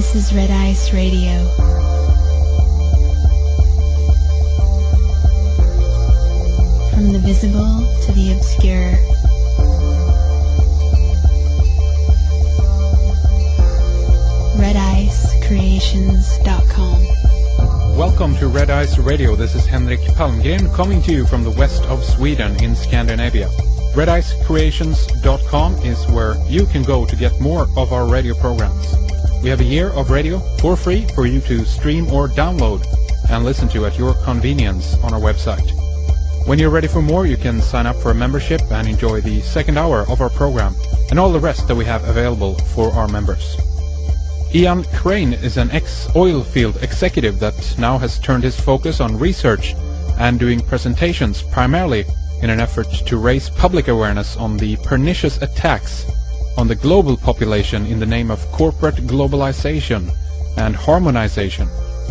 This is Red Ice Radio. From the visible to the obscure. RedIceCreations.com. Welcome to Red Ice Radio. This is Henrik Palmgren coming to you from the west of Sweden in Scandinavia. RedIceCreations.com is where you can go to get more of our radio programs. We have a year of radio for free for you to stream or download and listen to at your convenience on our website. When you're ready for more, you can sign up for a membership and enjoy the second hour of our program and all the rest that we have available for our members. Ian Crane is an ex-oilfield executive that now has turned his focus on research and doing presentations primarily in an effort to raise public awareness on the pernicious attacks on the global population in the name of corporate globalization and harmonization.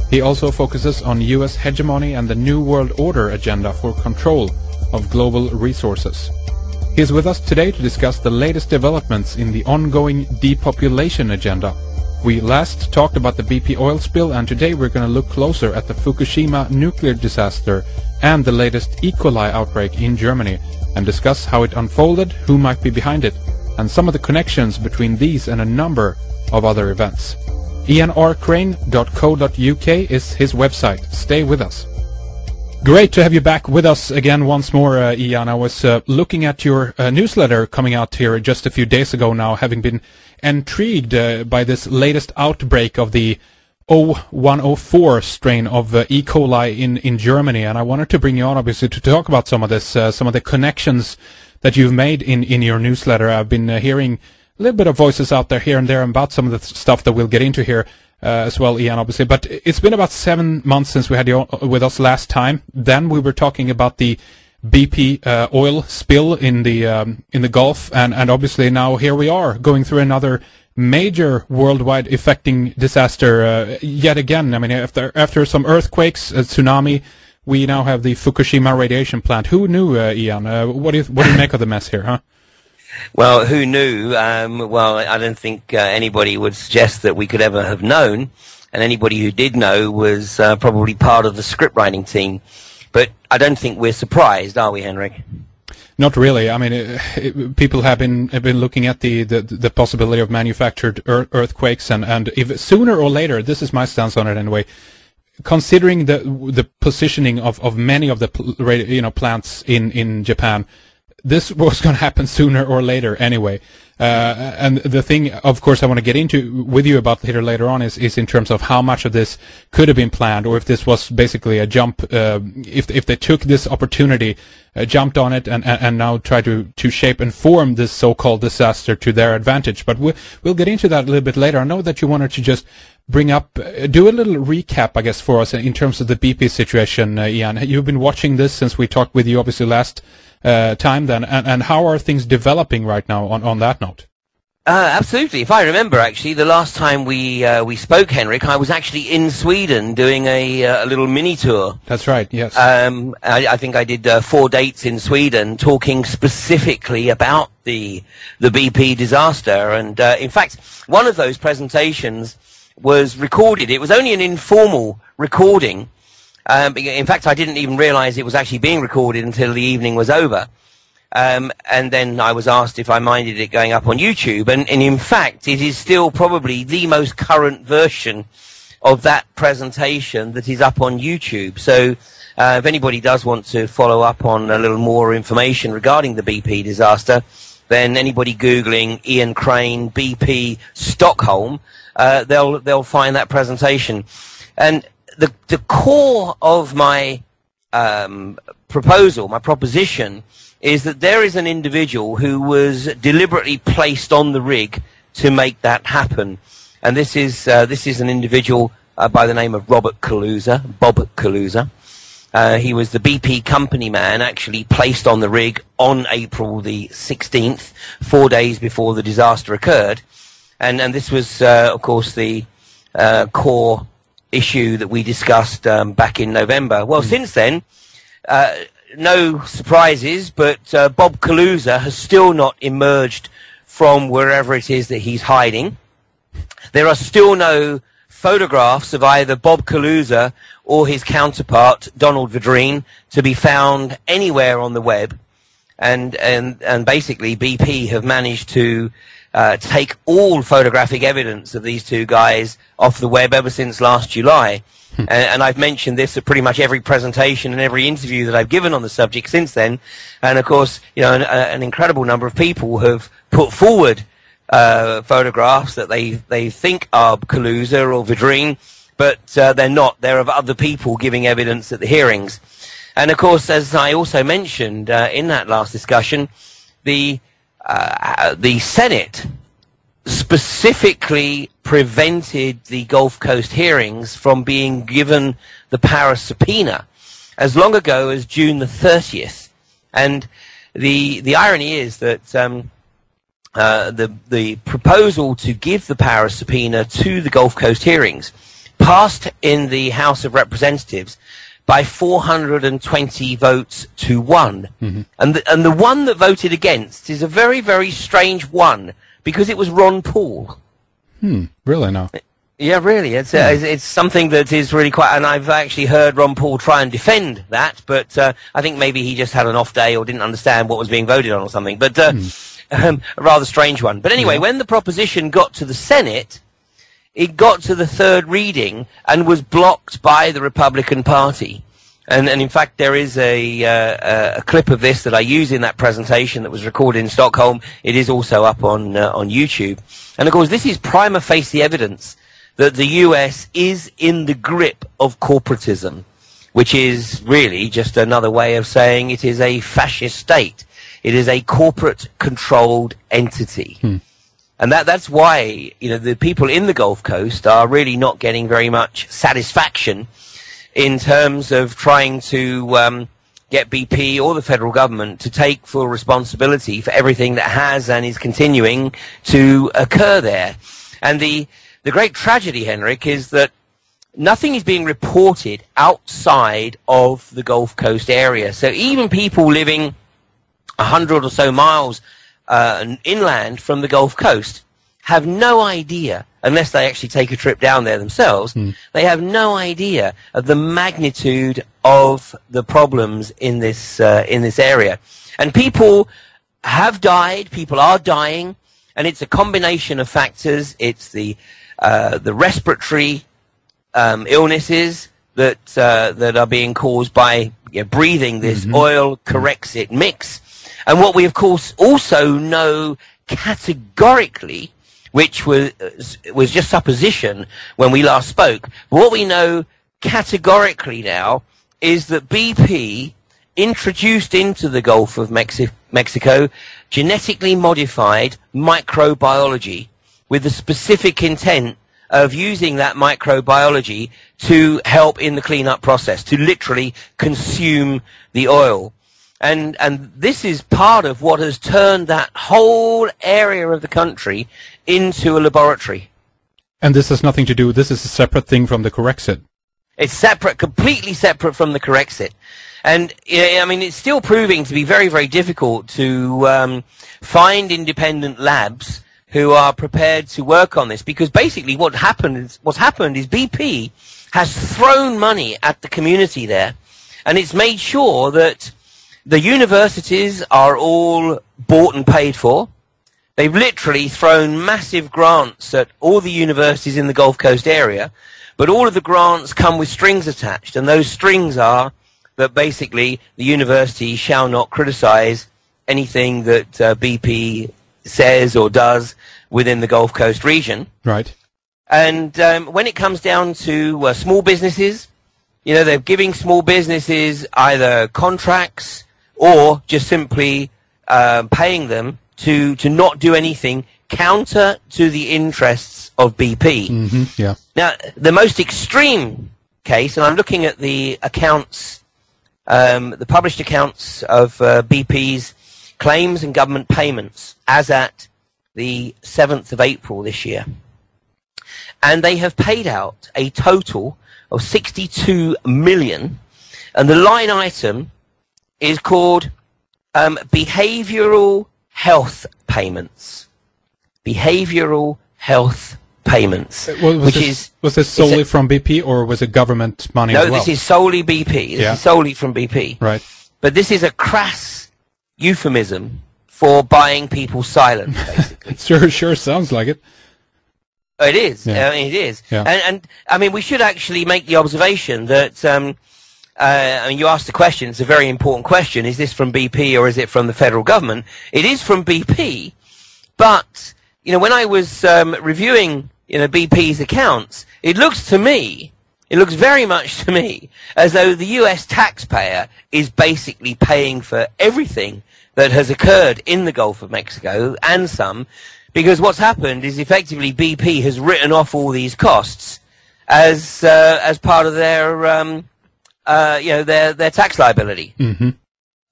He also focuses on US hegemony and the New World Order agenda for control of global resources. He is with us today to discuss the latest developments in the ongoing depopulation agenda. We last talked about the BP oil spill, and today we're going to look closer at the Fukushima nuclear disaster and the latest E.coli outbreak in Germany and discuss how it unfolded, who might be behind it, and some of the connections between these and a number of other events. ianrcrane.co.uk is his website. Stay with us. Great to have you back with us again once more, Ian. I was looking at your newsletter coming out here just a few days ago now, having been intrigued by this latest outbreak of the O104 strain of E. coli in Germany, and I wanted to bring you on obviously to talk about some of this, some of the connections that you've made in your newsletter. I've been hearing a little bit of voices out there here and there about some of the stuff that we'll get into here as well, Ian, obviously. But it's been about 7 months since we had you with us last time. Then we were talking about the BP oil spill in the Gulf, and obviously now here we are going through another major worldwide affecting disaster yet again. I mean, after some earthquakes, a tsunami, we now have the Fukushima radiation plant. Who knew, Ian? What do you make of the mess here, huh? Well, who knew? Well, I don't think anybody would suggest that we could ever have known, and anybody who did know was probably part of the script writing team. But I don't think we're surprised, are we, Henrik? Not really. I mean, people have been looking at the possibility of manufactured earthquakes, and if sooner or later, this is my stance on it anyway. Considering the positioning of many of the plants in Japan, this was going to happen sooner or later anyway. And the thing, of course, I want to get into with you about later on is in terms of how much of this could have been planned, or if this was basically a jump, if they took this opportunity, jumped on it, and now try to shape and form this so-called disaster to their advantage. But we'll get into that a little bit later. I know that you wanted to just bring up, do a little recap, I guess, for us in terms of the BP situation, Ian. You've been watching this since we talked with you, obviously, last time then, and how are things developing right now on that note? Absolutely. If I remember, actually, the last time we spoke, Henrik, I was actually in Sweden doing a little mini tour. That's right, yes. I think I did 4 dates in Sweden talking specifically about the BP disaster, and in fact, one of those presentations was recorded. It was only an informal recording. In fact, I didn't even realize it was actually being recorded until the evening was over. And then I was asked if I minded it going up on YouTube. And in fact, it is still probably the most current version of that presentation that is up on YouTube. So if anybody does want to follow up on a little more information regarding the BP disaster, then anybody Googling Ian Crane BP Stockholm, they'll find that presentation. And the core of my proposition is that there is an individual who was deliberately placed on the rig to make that happen, and this is an individual by the name of Robert Kalusa, Bob Kalusa. He was the BP company man, actually placed on the rig on April the 16th, 4 days before the disaster occurred, and this was of course the core issue that we discussed back in November. Well, since then, no surprises, but Bob Kalusa has still not emerged from wherever it is that he's hiding. There are still no photographs of either Bob Kalusa or his counterpart, Donald Vedrine, to be found anywhere on the web. And basically BP have managed to take all photographic evidence of these two guys off the web ever since last July. And I've mentioned this at pretty much every presentation and every interview that I've given on the subject since then. And of course, you know, an incredible number of people have put forward photographs that they think are Kalusa or Vedrine, but they're not. They're of other people giving evidence at the hearings. And of course, as I also mentioned in that last discussion, the Senate specifically prevented the Gulf Coast hearings from being given the Paris subpoena as long ago as June the 30th. And the irony is that the proposal to give the Paris subpoena to the Gulf Coast hearings passed in the House of Representatives by 420 votes to 1. Mm-hmm. And the one that voted against is a very, very strange one, because it was Ron Paul. Really now? Yeah, really. It's something that is really quite, and I've actually heard Ron Paul try and defend that, but I think maybe he just had an off day or didn't understand what was being voted on or something. But a rather strange one. But anyway, when the proposition got to the Senate, it got to the third reading and was blocked by the Republican Party. And in fact, there is a clip of this that I use in that presentation that was recorded in Stockholm. It is also up on YouTube. And of course, this is prima facie evidence that the US is in the grip of corporatism, which is really just another way of saying it is a fascist state. It is a corporate-controlled entity. And that's why, you know, the people in the Gulf Coast are really not getting very much satisfaction in terms of trying to get BP or the federal government to take full responsibility for everything that has and is continuing to occur there. And the great tragedy, Henrik, is that nothing is being reported outside of the Gulf Coast area. So even people living 100 or so miles inland from the Gulf Coast have no idea, unless they actually take a trip down there themselves, they have no idea of the magnitude of the problems in this area. And people have died, people are dying, and it's a combination of factors. It's the respiratory illnesses that are being caused by breathing this oil Corexit mix. And what we, of course, also know categorically, which was just supposition when we last spoke, but what we know categorically now is that BP introduced into the Gulf of Mexico genetically modified microbiology with the specific intent of using that microbiology to help in the cleanup process, to literally consume the oil. And this is part of what has turned that whole area of the country into a laboratory. And this has nothing to do, this is a separate thing from the Corexit. It's separate, completely separate from the Corexit. And, I mean, it's still proving to be very, very difficult to find independent labs who are prepared to work on this, because basically what's happened is BP has thrown money at the community there, and it's made sure that the universities are all bought and paid for. They've literally thrown massive grants at all the universities in the Gulf Coast area, but all of the grants come with strings attached, and those strings are that basically the university shall not criticize anything that BP says or does within the Gulf Coast region. Right. And when it comes down to small businesses, you know, they're giving small businesses either contracts or just simply paying them to not do anything counter to the interests of BP. Yeah. Now, the most extreme case, and I'm looking at the accounts, the published accounts of BP's claims and government payments as at the 7th of April this year. And they have paid out a total of 62 million, and the line item is called behavioral health payments. Behavioral health payments, was this solely from BP, or was it government money as well? No, this is solely BP. This is solely from BP. Right. But this is a crass euphemism for buying people's silence, basically. It sure sounds like it. It is. Yeah. It is. Yeah. And I mean, we should actually make the observation that, I mean, you asked the question, it's a very important question, is this from BP or is it from the federal government? It is from BP, but, you know, when I was reviewing, you know, BP's accounts, it looks very much to me as though the US taxpayer is basically paying for everything that has occurred in the Gulf of Mexico and some, because what's happened is effectively BP has written off all these costs as part of their you know, their tax liability. Mm-hmm.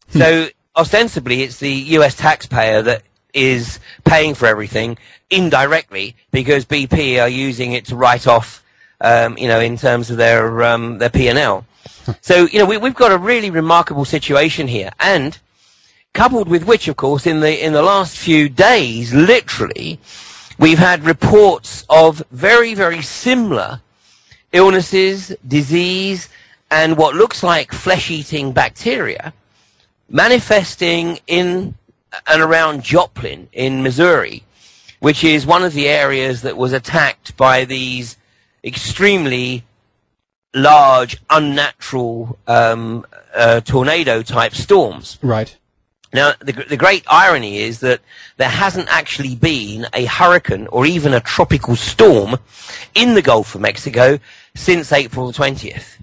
So ostensibly, it's the U.S. taxpayer that is paying for everything indirectly because BP are using it to write off, you know, in terms of their P&L. So you know, we've got a really remarkable situation here, and coupled with which, of course, in the last few days, literally, we've had reports of very, very similar illnesses, disease, and what looks like flesh-eating bacteria manifesting in and around Joplin in Missouri, which is one of the areas that was attacked by these extremely large, unnatural tornado-type storms. Right. Now, the great irony is that there hasn't actually been a hurricane or even a tropical storm in the Gulf of Mexico since April the 20th.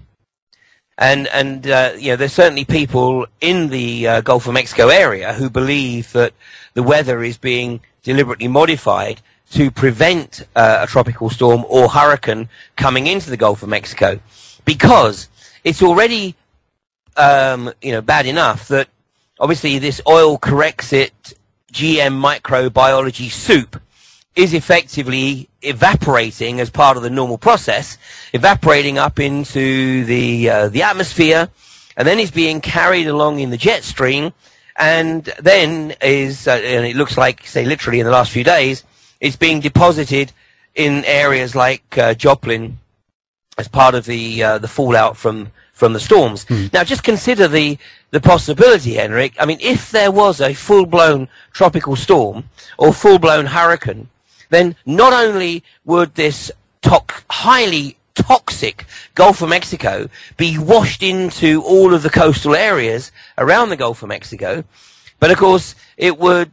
And you know, there's certainly people in the Gulf of Mexico area who believe that the weather is being deliberately modified to prevent a tropical storm or hurricane coming into the Gulf of Mexico, because it's already you know, bad enough that obviously this oil corrects it GM microbiology soup is effectively evaporating as part of the normal process, evaporating up into the atmosphere, and then is being carried along in the jet stream, and then is, and it looks like, say, literally in the last few days, it's being deposited in areas like Joplin as part of the fallout from the storms. Now, just consider the possibility, Henrik. I mean, if there was a full-blown tropical storm or full-blown hurricane, then not only would this highly toxic Gulf of Mexico be washed into all of the coastal areas around the Gulf of Mexico, but of course it would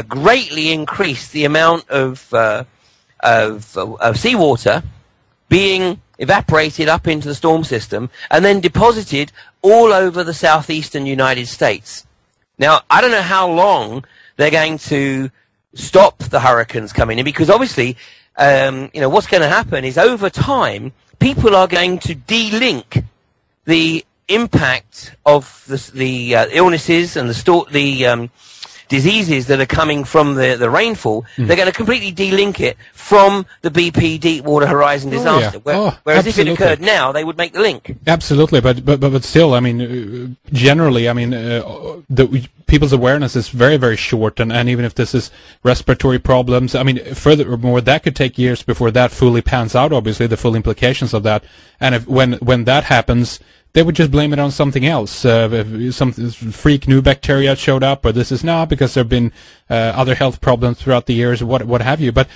greatly increase the amount of seawater being evaporated up into the storm system and then deposited all over the southeastern United States. Now, I don't know how long they're going to stop the hurricanes coming in, because obviously, you know, what's going to happen is over time, people are going to de-link the impact of the illnesses and the diseases that are coming from the rainfall. They're going to completely de-link it from the BP Deepwater Horizon disaster. Whereas if it occurred now, they would make the link. Absolutely, but still, I mean, generally, I mean, people's awareness is very, very short, and even if this is respiratory problems, I mean, furthermore, that could take years before that fully pans out, obviously, the full implications of that. And if when that happens, they would just blame it on something else. If some freak new bacteria showed up, or this is not because there have been other health problems throughout the years, what have you. But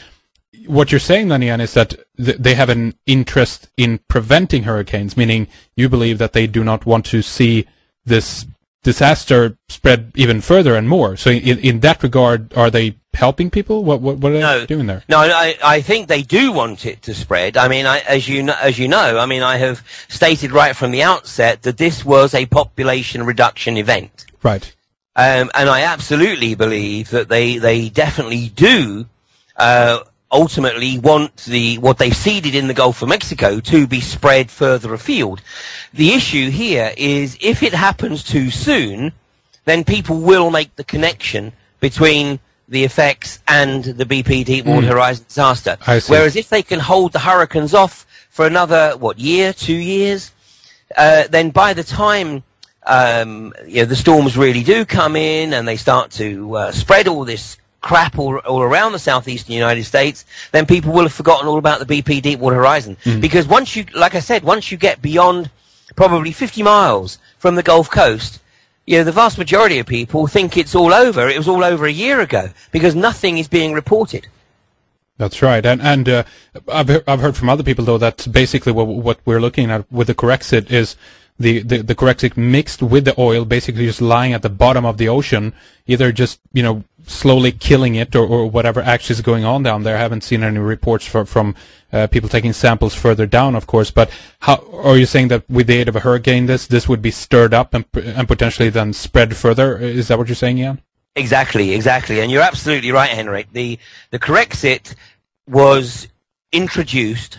what you're saying, then, Ian, is that they have an interest in preventing hurricanes, meaning you believe that they do not want to see this disaster spread even further and more. So in that regard, are they helping people? What are they doing there? No, I think they do want it to spread. I mean, as you know, I mean, I have stated right from the outset that this was a population reduction event. Right. And I absolutely believe that they definitely do ultimately want what they've seeded in the Gulf of Mexico to be spread further afield. The issue here is if it happens too soon, then people will make the connection between the effects and the BP Deepwater Horizon disaster. Whereas if they can hold the hurricanes off for another, year, 2 years, then by the time you know, the storms really do come in and they start to spread all this crap all around the southeastern United States, then people will have forgotten all about the BP Deepwater Horizon. Because once you, like I said, once you get beyond probably 50 miles from the Gulf Coast, you know, the vast majority of people think it's all over. It was all over a year ago because nothing is being reported. That's right, and I've heard from other people though that basically what we're looking at with the Corexit is the Corexit mixed with the oil, basically just lying at the bottom of the ocean, either just, you know, slowly killing it or whatever actually is going on down there. I haven't seen any reports from people taking samples further down, of course. But how are you saying that with the aid of a hurricane, this would be stirred up and potentially then spread further? Is that what you're saying, Ian? Exactly, and you're absolutely right, Henrik. The Corexit was introduced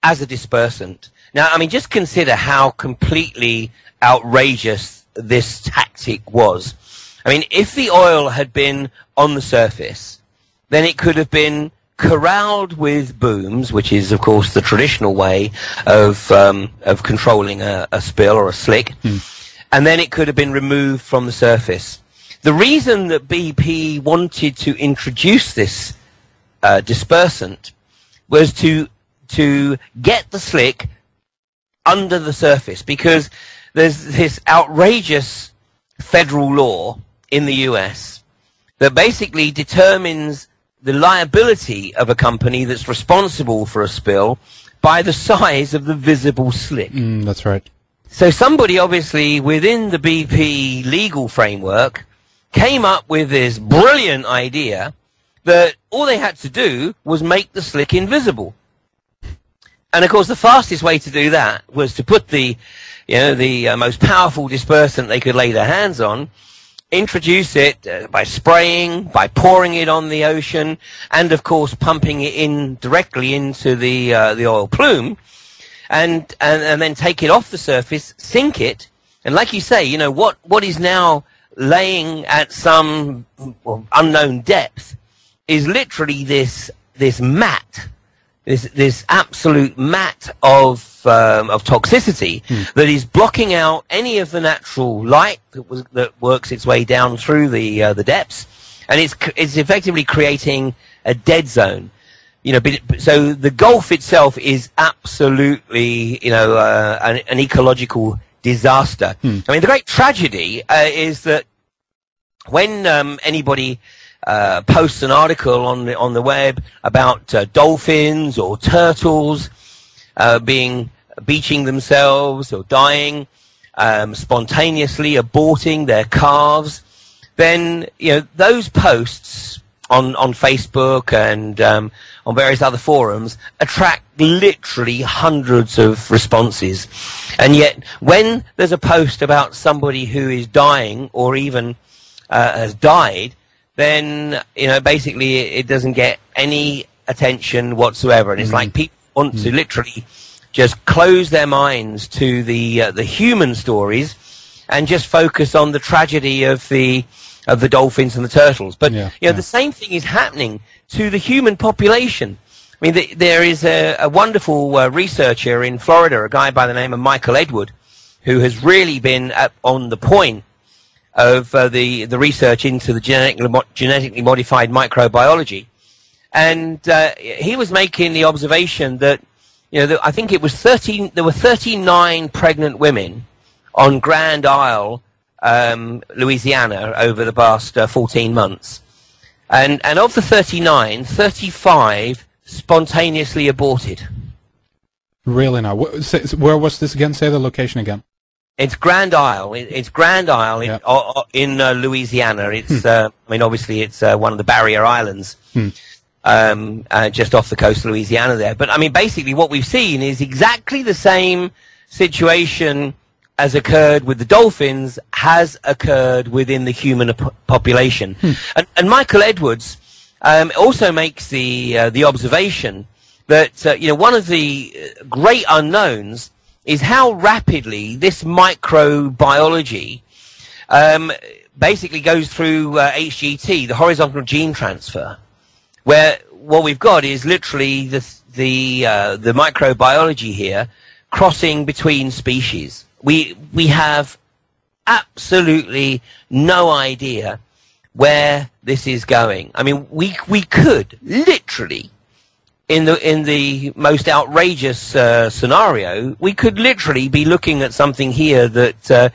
as a dispersant. Now, I mean, just consider how completely outrageous this tactic was. I mean, if the oil had been on the surface, then it could have been corralled with booms, which is, of course, the traditional way of controlling a spill or a slick, and then it could have been removed from the surface. The reason that BP wanted to introduce this dispersant was to get the slick under the surface, because there's this outrageous federal law in the US that basically determines the liability of a company that's responsible for a spill by the size of the visible slick. That's right. So somebody obviously within the BP legal framework came up with this brilliant idea that all they had to do was make the slick invisible. And of course, the fastest way to do that was to put the most powerful dispersant they could lay their hands on, introduce it by spraying, by pouring it on the ocean, and of course pumping it in directly into the oil plume, and then take it off the surface, sink it, and like you say, you know, what is now laying at some unknown depth is literally this mat, this absolute mat of toxicity that is blocking out any of the natural light that works its way down through the depths, and it's effectively creating a dead zone. You know, so the Gulf itself is absolutely, you know, an ecological disaster. I mean, the great tragedy is that when anybody posts an article on the web about dolphins or turtles beaching themselves or dying, spontaneously aborting their calves, then, you know, those posts on Facebook and on various other forums attract literally hundreds of responses. And yet when there's a post about somebody who is dying or even has died, then, you know, basically it doesn't get any attention whatsoever. And it's like people want to literally just close their minds to the human stories and just focus on the tragedy of the dolphins and the turtles. But you know, the same thing is happening to the human population. I mean, there is a wonderful researcher in Florida, a guy by the name of Michael Edward, who has really been on the point of the research into the genetically modified microbiology, and he was making the observation that, you know, I think it was there were 39 pregnant women on Grand Isle, Louisiana, over the past 14 months, and of the 39, 35 spontaneously aborted. Really now? Where was this again? Say the location again. It's Grand Isle. It's Grand Isle in Louisiana. It's I mean, obviously it's one of the barrier islands, just off the coast of Louisiana there. But I mean, basically what we've seen is exactly the same situation as occurred with the dolphins has occurred within the human population. And Michael Edwards also makes the observation that you know, one of the great unknowns is how rapidly this microbiology basically goes through HGT, the horizontal gene transfer, where what we've got is literally the microbiology here crossing between species. We have absolutely no idea where this is going. I mean, we could literally, in the most outrageous scenario, we could literally be looking at something here that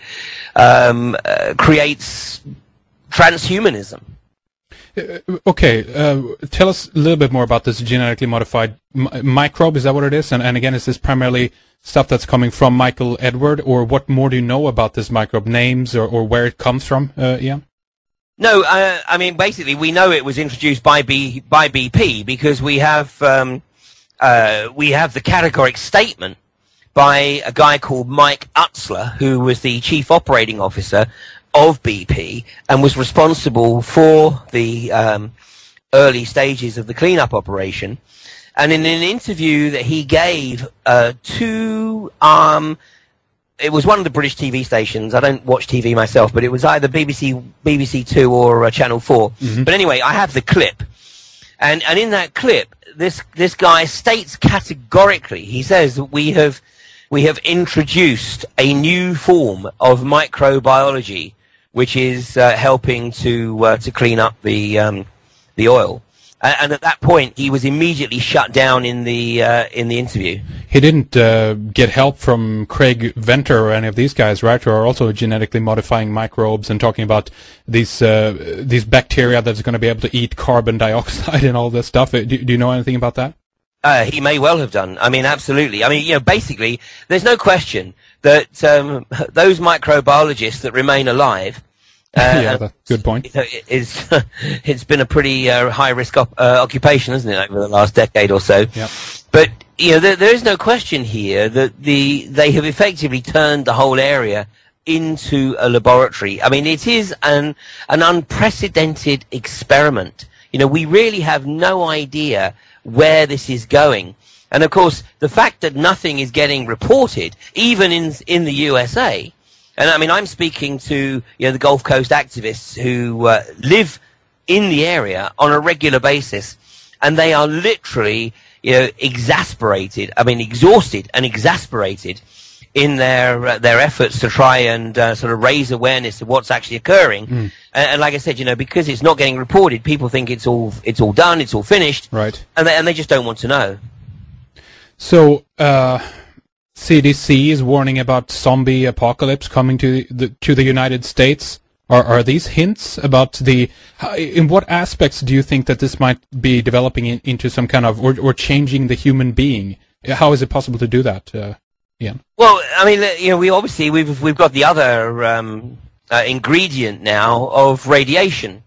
creates transhumanism. Okay, tell us a little bit more about this genetically modified microbe. Is that what it is? And again, is this primarily stuff that's coming from Michael Edward, or what more do you know about this microbe? Names or where it comes from, Ian? No, I mean, basically, we know it was introduced by BP because we have the categoric statement by a guy called Mike Utzler, who was the chief operating officer of BP and was responsible for the early stages of the cleanup operation. And in an interview that he gave to it was one of the British TV stations. I don't watch TV myself, but it was either BBC Two or Channel 4. Mm-hmm. But anyway, I have the clip, and in that clip, this guy states categorically, he says that we have introduced a new form of microbiology, which is helping to clean up the oil. And at that point, he was immediately shut down in the interview. He didn't get help from Craig Venter or any of these guys, right? Who are also genetically modifying microbes and talking about these bacteria that's going to be able to eat carbon dioxide and all this stuff. Do you know anything about that? He may well have done. I mean, absolutely. I mean, basically, there's no question that those microbiologists that remain alive. Yeah, that's a good point. It's been a pretty high-risk occupation, hasn't it, over the last decade or so? Yep. But there is no question here that they have effectively turned the whole area into a laboratory. I mean, it is an unprecedented experiment. We really have no idea where this is going. And of course, the fact that nothing is getting reported, even in the USA. And I mean, I'm speaking to the Gulf Coast activists who live in the area on a regular basis, and they are literally exasperated. I mean, exhausted and exasperated in their efforts to try and sort of raise awareness of what's actually occurring. And like I said, because it's not getting reported, people think it's all done, it's all finished, right? And they just don't want to know. So. CDC is warning about zombie apocalypse coming to the United States. Are these hints about in what aspects do you think that this might be developing into some kind of or changing the human being? How is it possible to do that, Ian? Well, I mean, we've got the other ingredient now of radiation,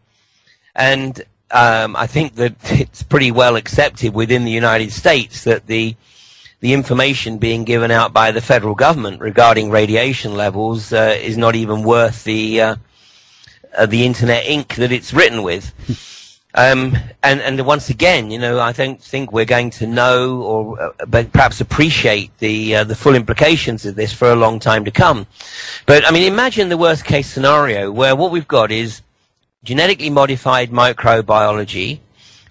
and I think that it's pretty well accepted within the United States that the information being given out by the federal government regarding radiation levels is not even worth the internet ink that it's written with. And once again, I don't think we're going to know or perhaps appreciate the full implications of this for a long time to come. But I mean, imagine the worst case scenario where what we've got is genetically modified microbiology,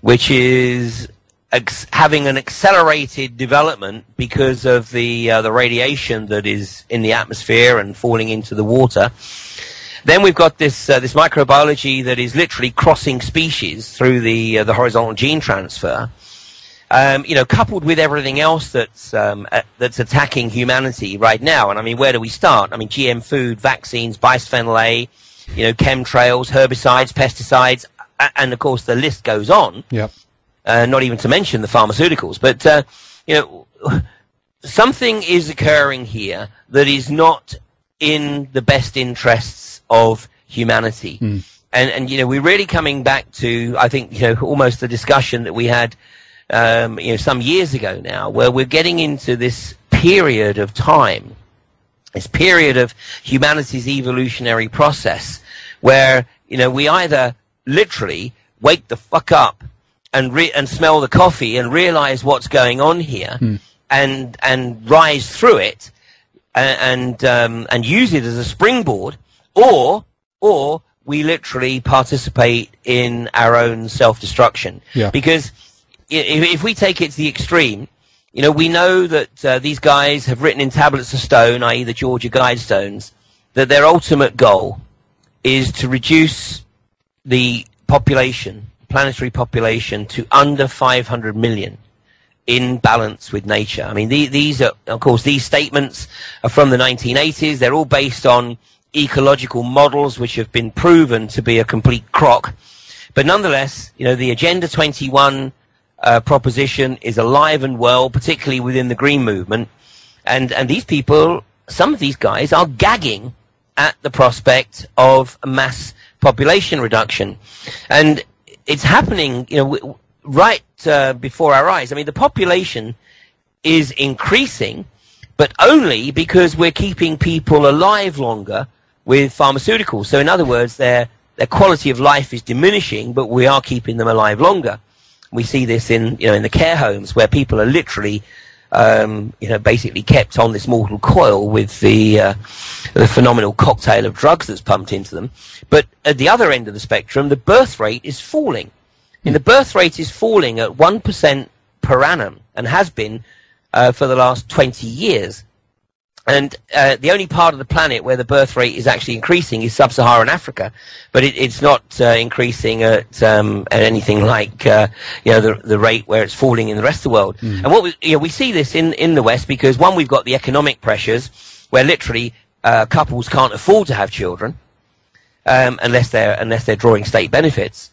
which is having an accelerated development because of the radiation that is in the atmosphere and falling into the water. Then we've got this microbiology that is literally crossing species through the horizontal gene transfer. Coupled with everything else that's attacking humanity right now. And I mean, where do we start? I mean, GM food, vaccines, bisphenol A, chemtrails, herbicides, pesticides, and of course the list goes on. Yep. Not even to mention the pharmaceuticals. But, something is occurring here that is not in the best interests of humanity. And we're really coming back to, I think, almost the discussion that we had, some years ago now, where we're getting into this period of time, this period of humanity's evolutionary process, where, we either literally wake the fuck up and smell the coffee and realize what's going on here and rise through it and use it as a springboard, or we literally participate in our own self-destruction. Yeah. Because if we take it to the extreme, we know that these guys have written in tablets of stone, i.e. the Georgia Guidestones, that their ultimate goal is to reduce the population, planetary population, to under 500 million in balance with nature. I mean, these are, of course, these statements are from the 1980s. They're all based on ecological models which have been proven to be a complete crock. But nonetheless, you know, the Agenda 21 proposition is alive and well, particularly within the green movement. And these people, some of these guys, are gagging at the prospect of a mass population reduction. And it's happening, you know, right before our eyes. I mean, the population is increasing, but only because we're keeping people alive longer with pharmaceuticals. So in other words, their quality of life is diminishing, but we are keeping them alive longer. We see this in, you know, in the care homes, where people are literally, you know, basically kept on this mortal coil with the phenomenal cocktail of drugs that's pumped into them. But at the other end of the spectrum, the birth rate is falling. And the birth rate is falling at 1% per annum, and has been for the last 20 years. And the only part of the planet where the birth rate is actually increasing is sub-Saharan Africa, but it's not increasing at anything like you know, the rate where it's falling in the rest of the world. And what we see this in the West, because one, we've got the economic pressures where literally couples can't afford to have children unless they're drawing state benefits.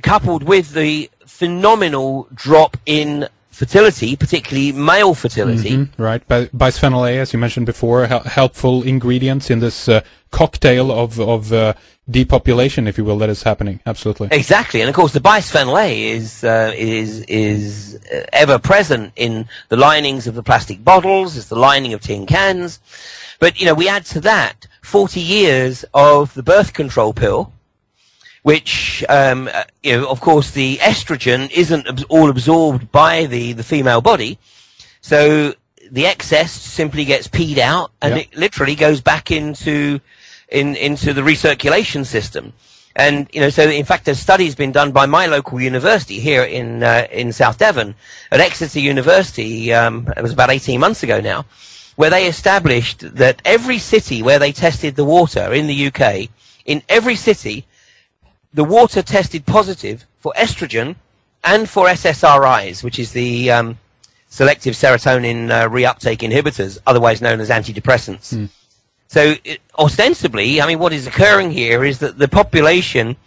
Coupled with the phenomenal drop in fertility, particularly male fertility. Right. Bisphenol A, as you mentioned before, helpful ingredients in this cocktail of depopulation, if you will, that is happening. Absolutely. Exactly. And of course, the bisphenol A is ever present in the linings of the plastic bottles, it's the lining of tin cans. But, you know, we add to that 40 years of the birth control pill, which, you know, of course, the estrogen isn't all absorbed by the female body, so the excess simply gets peed out, and it literally goes back into the recirculation system. And, you know, so in fact, there's studies been done by my local university here in South Devon, at Exeter University. It was about 18 months ago now, where they established that every city where they tested the water in the UK, in every city, the water tested positive for estrogen and for SSRIs, which is the selective serotonin reuptake inhibitors, otherwise known as antidepressants. So ostensibly, I mean, what is occurring here is that the population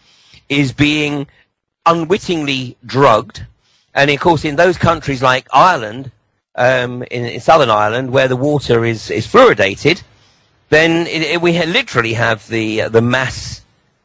is being unwittingly drugged. And of course, in those countries like Ireland, in Southern Ireland, where the water is fluoridated, then we literally have the mass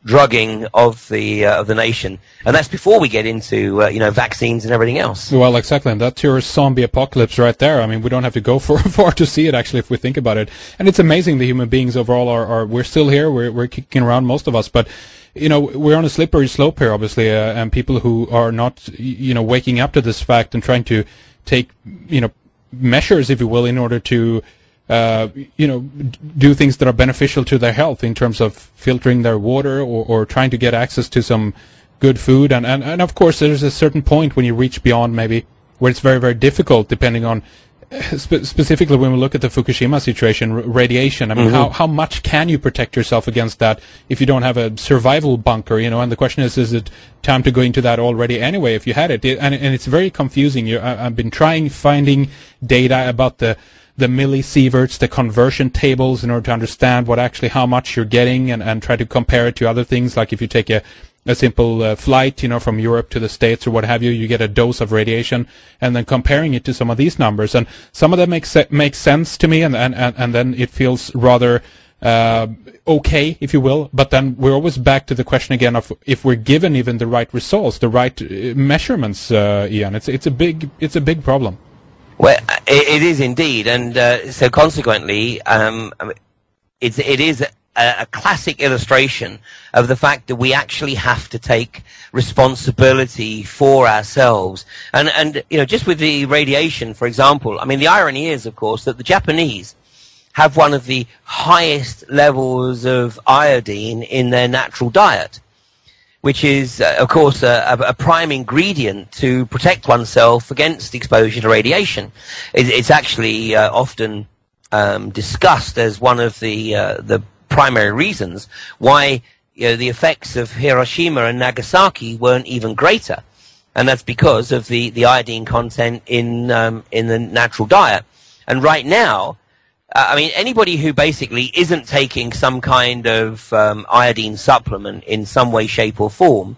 drugging of the nation, and that's before we get into you know, vaccines and everything else. Well, exactly, and that's your zombie apocalypse right there. I mean, we don't have to go far to see it, actually, if we think about it. And it's amazing the human beings overall are we're still here, we're kicking around, most of us, but you know, we're on a slippery slope here, obviously, and people who are not, you know, waking up to this fact and trying to take, you know, measures, if you will, in order to you know, do things that are beneficial to their health in terms of filtering their water, or trying to get access to some good food. And of course, there's a certain point when you reach beyond, maybe, where it's very, very difficult, depending on, specifically when we look at the Fukushima situation, radiation. I mean, how much can you protect yourself against that if you don't have a survival bunker, you know? And the question is it time to go into that already anyway, if you had it? And it's very confusing. I've been finding data about the millisieverts, the conversion tables, in order to understand how much you're getting, and try to compare it to other things. Like if you take a simple flight, you know, from Europe to the States or what have you, you get a dose of radiation, and then comparing it to some of these numbers, and some of them make sense to me, and then it feels rather okay, if you will. But then we're always back to the question again of if we're given even the right results, the right measurements. Ian, it's a big problem. Well, it is indeed, and so consequently, it is a classic illustration of the fact that we actually have to take responsibility for ourselves. And you know, just with the radiation, for example, I mean, the irony is, of course, that the Japanese have one of the highest levels of iodine in their natural diet, which is, of course, a prime ingredient to protect oneself against exposure to radiation. It's actually often discussed as one of the primary reasons why the effects of Hiroshima and Nagasaki weren't even greater, and that's because of the iodine content in the natural diet. And right now, I mean, anybody who basically isn't taking some kind of iodine supplement in some way, shape, or form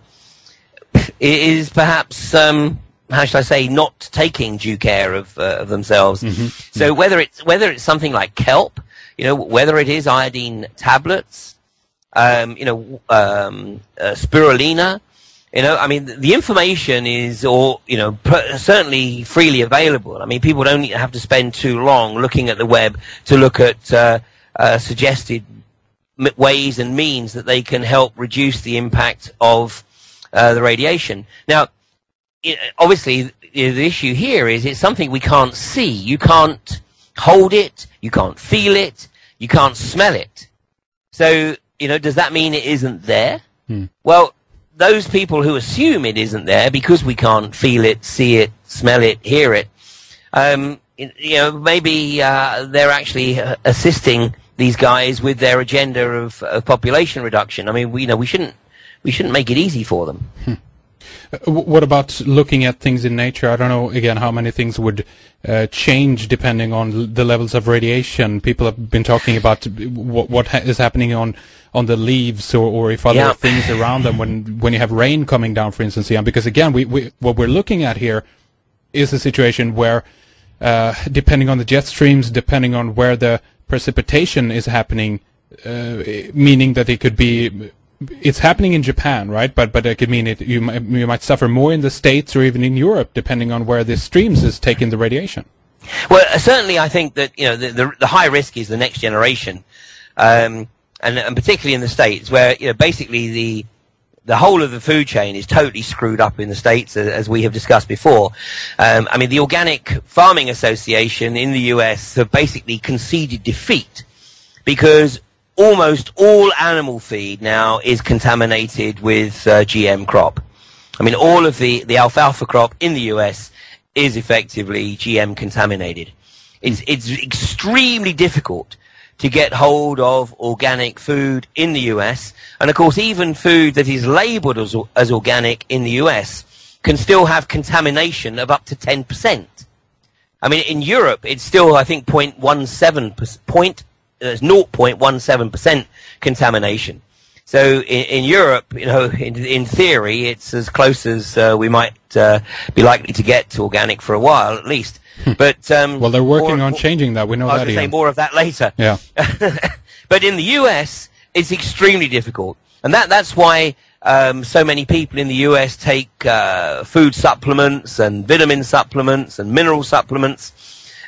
is perhaps, how should I say, not taking due care of themselves. Mm-hmm. So whether it's something like kelp, whether it is iodine tablets, spirulina, I mean, the information is certainly freely available. I mean, people don't have to spend too long looking at the web to look at suggested ways and means that they can help reduce the impact of the radiation. Now, obviously, the issue here is it's something we can't see. You can't hold it, you can't feel it, you can't smell it. So, does that mean it isn't there? Well, those people who assume it isn't there because we can't feel it, see it, smell it, hear it, maybe they're actually assisting these guys with their agenda of population reduction. I mean, we shouldn't make it easy for them. What about looking at things in nature? I don't know, again, how many things would change depending on the levels of radiation. People have been talking about what is happening on the leaves or if other things around them when you have rain coming down, for instance. Yeah, because, again, what we're looking at here is a situation where, depending on the jet streams, depending on where the precipitation is happening, meaning that it could be... It's happening in Japan, right? But it could mean you might suffer more in the States or even in Europe, depending on where the streams is taking the radiation. Well, certainly, I think that the high risk is the next generation, and particularly in the States, where basically the whole of the food chain is totally screwed up in the States, as we have discussed before. I mean, the Organic Farming Association in the US have basically conceded defeat because almost all animal feed now is contaminated with GM crop. I mean, all of the alfalfa crop in the US is effectively GM contaminated. It's extremely difficult to get hold of organic food in the US. And of course, even food that is labeled as organic in the US can still have contamination of up to 10%. I mean, in Europe, it's still, I think, 0.17% contamination. So in Europe, in theory, it's as close as we might be likely to get to organic for a while, at least. But well, they're working on changing that. We know that. I was going to say more of that later. Yeah. But in the US, it's extremely difficult, and that's why so many people in the US take food supplements and vitamin supplements and mineral supplements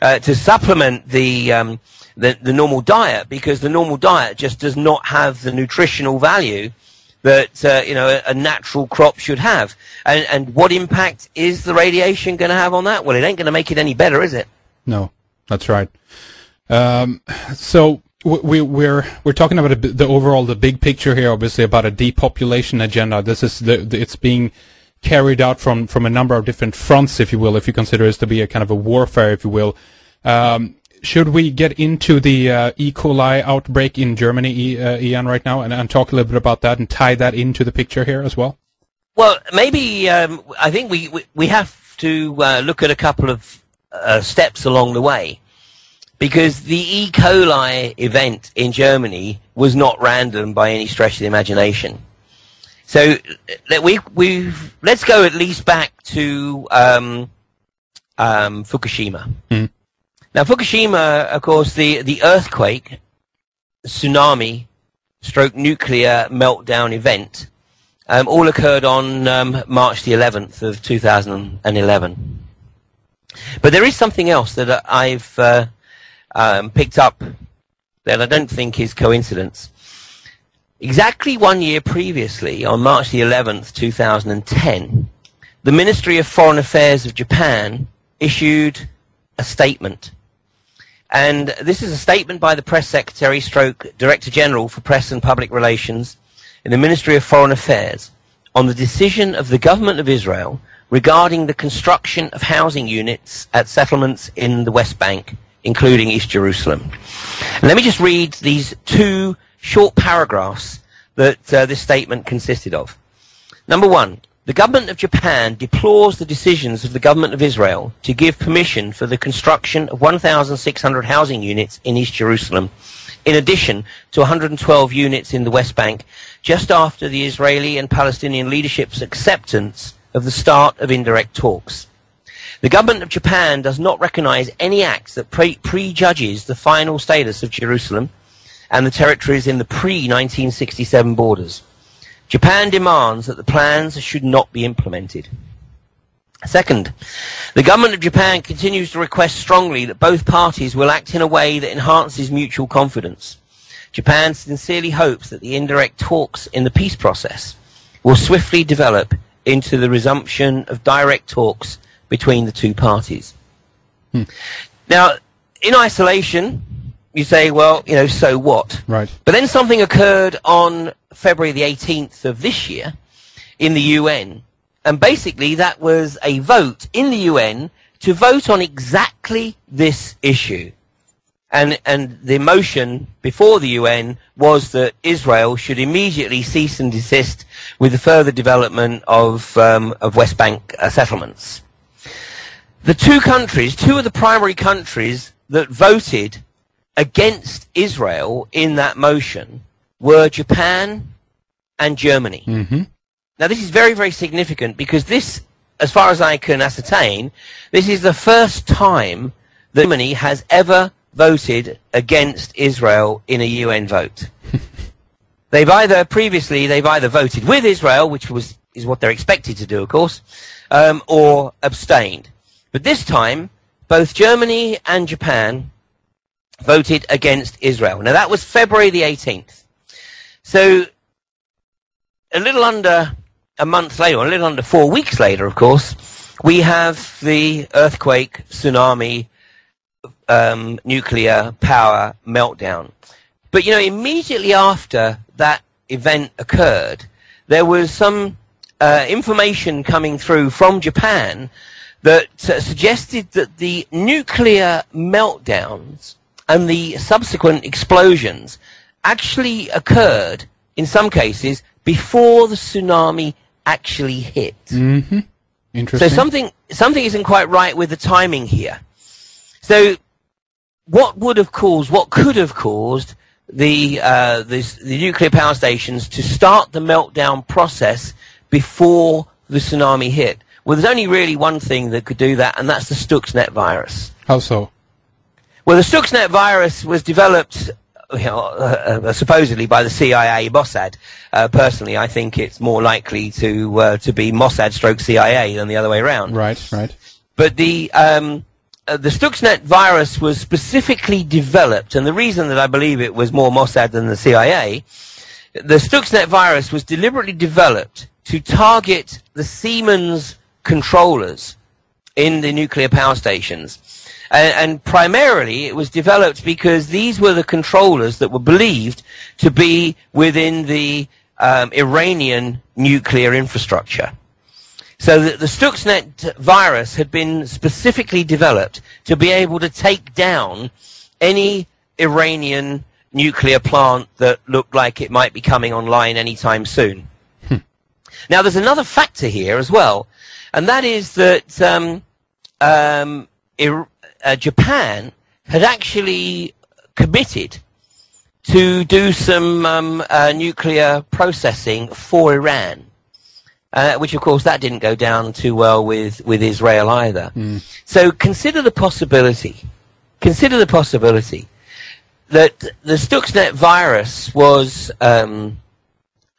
to supplement the normal diet, because the normal diet just does not have the nutritional value that a natural crop should have. And what impact is the radiation going to have on that? Well, it ain't going to make it any better, is it? No, that's right. So we're talking about the big picture here, obviously, about a depopulation agenda. This is it's being carried out from a number of different fronts, if you will, if you consider this to be a kind of a warfare, if you will. Should we get into the E.coli outbreak in Germany, Ian, right now, and talk a little bit about that and tie that into the picture here as well? Well, maybe I think we have to look at a couple of steps along the way, because the E.coli event in Germany was not random by any stretch of the imagination. So let's go at least back to Fukushima. Mm. Now, Fukushima, of course, the earthquake, tsunami, nuclear meltdown event, all occurred on March the 11th of 2011. But there is something else that I've picked up that I don't think is coincidence. Exactly 1 year previously, on March the 11th, 2010, the Ministry of Foreign Affairs of Japan issued a statement. And this is a statement by the Press Secretary / Director General for Press and Public Relations in the Ministry of Foreign Affairs on the decision of the government of Israel regarding the construction of housing units at settlements in the West Bank, including East Jerusalem. And let me just read these two short paragraphs that this statement consisted of. Number one, the government of Japan deplores the decisions of the government of Israel to give permission for the construction of 1,600 housing units in East Jerusalem, in addition to 112 units in the West Bank, just after the Israeli and Palestinian leadership's acceptance of the start of indirect talks. The government of Japan does not recognize any act that prejudges the final status of Jerusalem and the territories in the pre-1967 borders. Japan demands that the plans should not be implemented. Second, the government of Japan continues to request strongly that both parties will act in a way that enhances mutual confidence. Japan sincerely hopes that the indirect talks in the peace process will swiftly develop into the resumption of direct talks between the two parties. Now, in isolation, you say, well, you know, so what? Right. But then something occurred on February the 18th of this year in the UN, and basically that was a vote in the UN to vote on exactly this issue. And the motion before the UN was that Israel should immediately cease and desist with the further development of West Bank settlements. The two of the primary countries that voted against Israel in that motion were Japan and Germany. Mm-hmm. Now, this is very, very significant because this, as far as I can ascertain, this is the first time that Germany has ever voted against Israel in a UN vote. They've either voted with Israel, which is what they're expected to do, of course, or abstained. But this time, both Germany and Japan voted against Israel. Now, that was February the 18th. So, a little under a month later, or a little under 4 weeks later, of course, we have the earthquake, tsunami, nuclear power meltdown. But, you know, immediately after that event occurred, there was some information coming through from Japan that suggested that the nuclear meltdowns and the subsequent explosions actually occurred, in some cases, before the tsunami actually hit. Mm-hmm. Interesting. So something isn't quite right with the timing here. So what could have caused the nuclear power stations to start the meltdown process before the tsunami hit? Well, there's only really one thing that could do that, and that's the Stuxnet virus. How so? Well, the Stuxnet virus was developed, supposedly by the CIA, Mossad. Personally, I think it's more likely to be Mossad/CIA than the other way around. Right, right. But the Stuxnet virus was specifically developed, and the reason that I believe it was more Mossad than the CIA, the Stuxnet virus was deliberately developed to target the Siemens controllers in the nuclear power stations. And primarily it was developed because these were the controllers that were believed to be within the Iranian nuclear infrastructure. So the Stuxnet virus had been specifically developed to be able to take down any Iranian nuclear plant that looked like it might be coming online anytime soon. Now, there's another factor here as well, and that is that Japan had actually committed to do some nuclear processing for Iran, which, of course, that didn't go down too well with Israel either. So consider the possibility that the Stuxnet virus was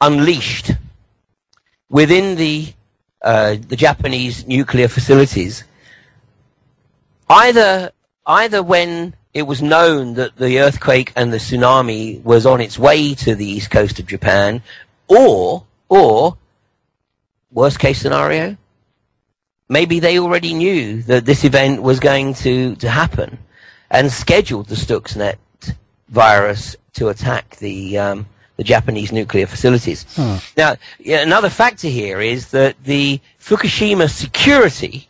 unleashed within the Japanese nuclear facilities, either when it was known that the earthquake and the tsunami was on its way to the east coast of Japan, or worst case scenario, maybe they already knew that this event was going to happen and scheduled the Stuxnet virus to attack the Japanese nuclear facilities. Now, another factor here is that the Fukushima security,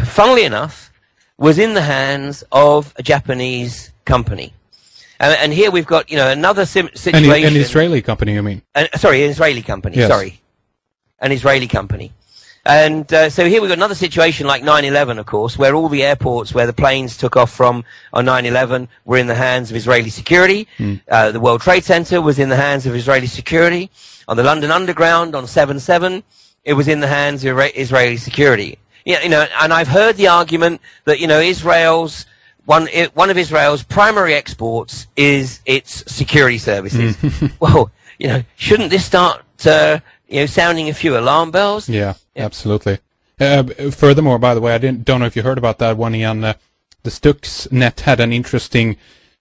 funnily enough, was in the hands of a Japanese company. And here we've got, another situation. An Israeli company, you mean? Sorry, an Israeli company. Yes. Sorry, an Israeli company. And so here we've got another situation like 9/11, of course, where all the airports where the planes took off from on 9/11 were in the hands of Israeli security. The World Trade Center was in the hands of Israeli security. On the London Underground on 7/7, it was in the hands of Israeli security. And I've heard the argument that Israel's one of Israel's primary exports is its security services. Well, shouldn't this start sounding a few alarm bells? Yeah, absolutely. Furthermore, by the way, don't know if you heard about that one, Ian. The Stuxnet had an interesting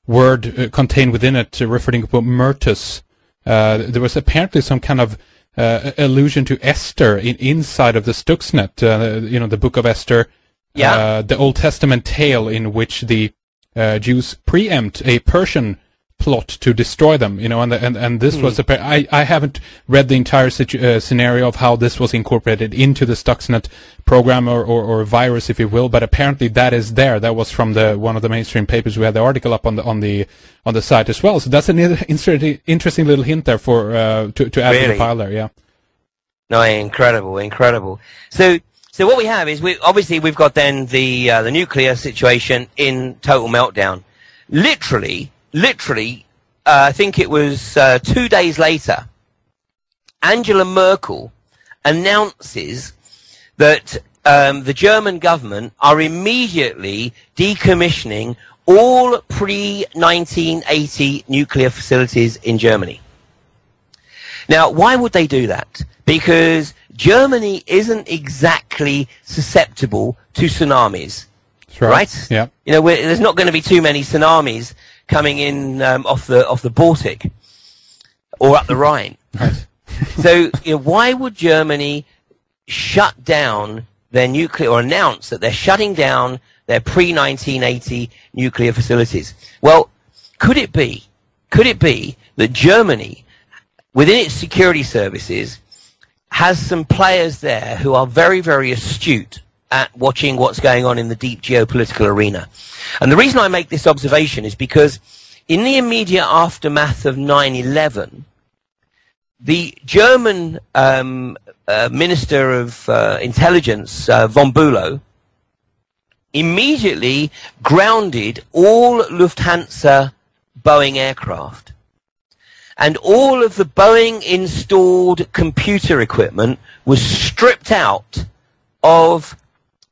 word contained within it referring to Myrtus. There was apparently some kind of allusion to Esther inside of the Stuxnet, the book of Esther, the Old Testament tale in which the Jews preempt a Persian plot to destroy them, and this was I haven't read the entire scenario of how this was incorporated into the Stuxnet program or virus, if you will, but apparently that is there. That was from one of the mainstream papers. We had the article up on the site as well. So that's an interesting little hint there for to add to the pile there. Yeah. No, incredible. So what we have is we've got then the nuclear situation in total meltdown. Literally, I think it was 2 days later, Angela Merkel announces that the German government are immediately decommissioning all pre-1980 nuclear facilities in Germany. Now, why would they do that? Because Germany isn't exactly susceptible to tsunamis, right? Yeah. There's not going to be too many tsunamis coming in off the Baltic or up the Rhine. Right. So why would Germany shut down their nuclear, or announce that they're shutting down their pre-1980 nuclear facilities? Well, could it be that Germany, within its security services, has some players there who are very, very astute at watching what's going on in the deep geopolitical arena? And the reason I make this observation is because in the immediate aftermath of 9/11, the German Minister of Intelligence, von Bülow, immediately grounded all Lufthansa Boeing aircraft. And all of the Boeing installed computer equipment was stripped out of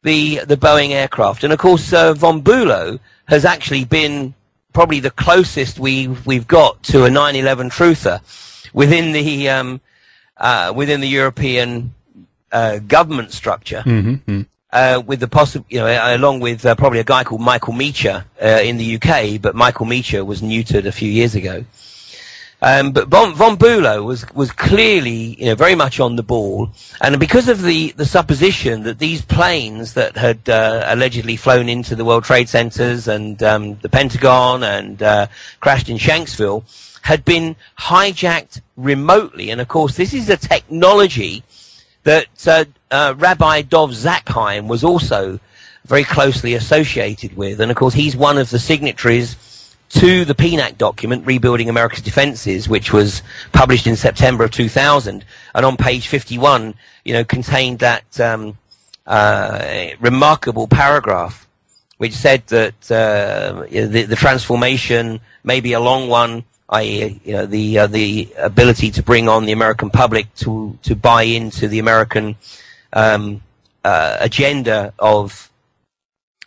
the Boeing aircraft. And of course, von Bülow has actually been probably the closest we've got to a 9/11 truther within the European government structure. With the along with probably a guy called Michael Meacher in the UK, but Michael Meacher was neutered a few years ago. But von Bülow was clearly, very much on the ball, and because of the supposition that these planes that had allegedly flown into the World Trade Centers and the Pentagon and crashed in Shanksville had been hijacked remotely, and of course this is a technology that Rabbi Dov Zakheim was also very closely associated with, and of course he's one of the signatories to the PNAC document, Rebuilding America's Defenses, which was published in September of 2000, and on page 51, contained that remarkable paragraph, which said that the transformation may be a long one, i.e., the ability to bring on the American public to buy into the American agenda of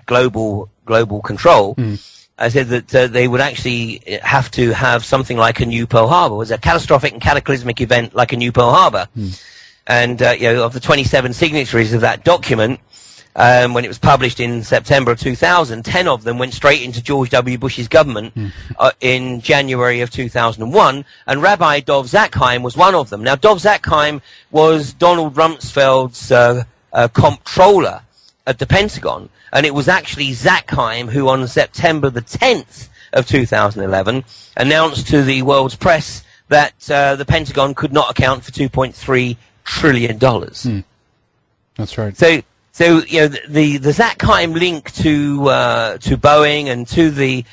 global control. I said that they would actually have to have something like a new Pearl Harbor. It was a catastrophic and cataclysmic event like a new Pearl Harbor. And, of the 27 signatories of that document, when it was published in September of 2000, 10 of them went straight into George W. Bush's government in January of 2001, and Rabbi Dov Zakheim was one of them. Now, Dov Zakheim was Donald Rumsfeld's comptroller at the Pentagon, and it was actually Zakheim who on September the 10th of 2011 announced to the world's press that the Pentagon could not account for $2.3 trillion. That's right. So the Zakheim link to Boeing and to the